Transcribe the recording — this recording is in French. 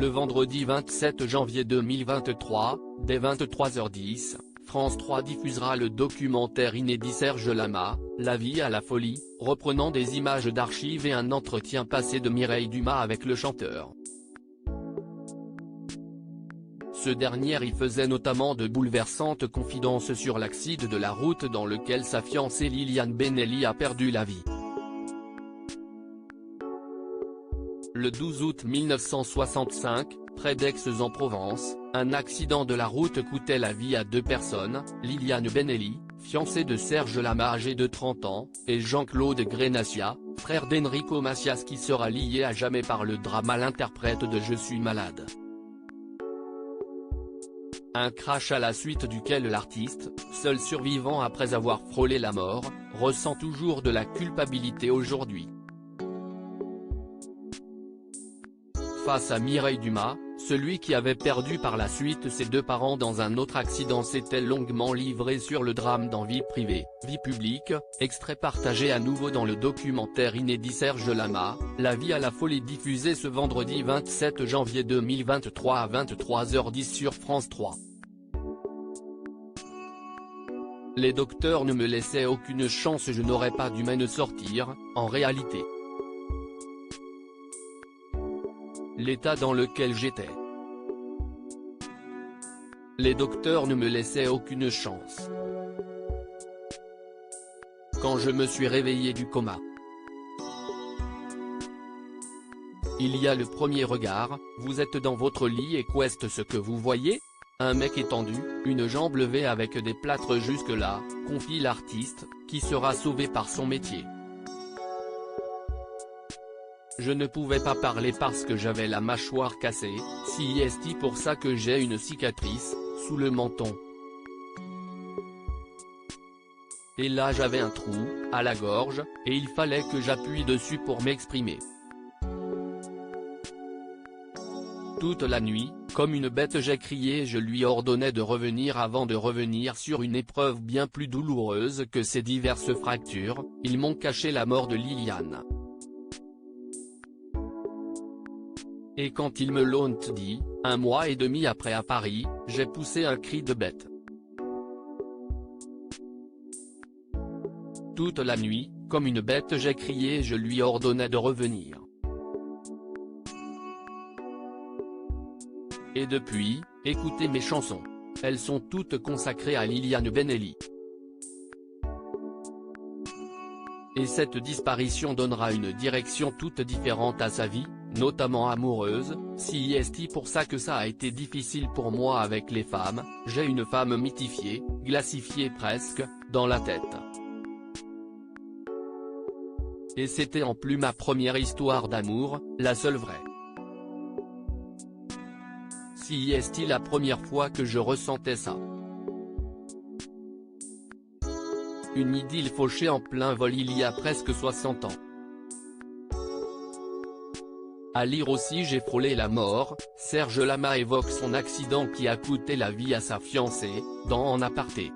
Le vendredi 27 janvier 2023, dès 23h10, France 3 diffusera le documentaire inédit Serge Lama, La vie à la folie, reprenant des images d'archives et un entretien passé de Mireille Dumas avec le chanteur. Ce dernier y faisait notamment de bouleversantes confidences sur l'accident de la route dans lequel sa fiancée Liliane Benelli a perdu la vie. Le 12 août 1965, près d'Aix-en-Provence, un accident de la route coûtait la vie à deux personnes, Liliane Benelli, fiancée de Serge Lama âgé de 30 ans, et Jean-Claude Grenassia, frère d'Enrico Macias qui sera lié à jamais par le drame à l'interprète de Je suis malade. Un crash à la suite duquel l'artiste, seul survivant après avoir frôlé la mort, ressent toujours de la culpabilité aujourd'hui. Face à Mireille Dumas, celui qui avait perdu par la suite ses deux parents dans un autre accident s'était longuement livré sur le drame dans Vie privée, vie publique, extrait partagé à nouveau dans le documentaire inédit Serge Lama, La vie à la folie diffusé ce vendredi 27 janvier 2023 à 23h10 sur France 3. Les docteurs ne me laissaient aucune chance, je n'aurais pas dû m'en sortir, en réalité. L'état dans lequel j'étais. Les docteurs ne me laissaient aucune chance. Quand je me suis réveillé du coma. Il y a le premier regard, vous êtes dans votre lit et qu'est-ce ce que vous voyez? Un mec étendu, une jambe levée avec des plâtres jusque-là, confie l'artiste, qui sera sauvé par son métier. Je ne pouvais pas parler parce que j'avais la mâchoire cassée, c'est pour ça que j'ai une cicatrice, sous le menton. Et là j'avais un trou, à la gorge, et il fallait que j'appuie dessus pour m'exprimer. Toute la nuit, comme une bête j'ai crié, je lui ordonnais de revenir avant de revenir sur une épreuve bien plus douloureuse que ces diverses fractures, ils m'ont caché la mort de Liliane. Et quand ils me l'ont dit, 1 mois et demi après à Paris, j'ai poussé un cri de bête. Toute la nuit, comme une bête j'ai crié, je lui ordonnais de revenir. Et depuis, écoutez mes chansons. Elles sont toutes consacrées à Liliane Benelli. Et cette disparition donnera une direction toute différente à sa vie, notamment amoureuse, c'est pour ça que ça a été difficile pour moi avec les femmes, j'ai une femme mythifiée, glacifiée presque, dans la tête. Et c'était en plus ma première histoire d'amour, la seule vraie. C'est la première fois que je ressentais ça. Une idylle fauchée en plein vol il y a presque 60 ans. À lire aussi J'ai frôlé la mort, Serge Lama évoque son accident qui a coûté la vie à sa fiancée, dans En aparté.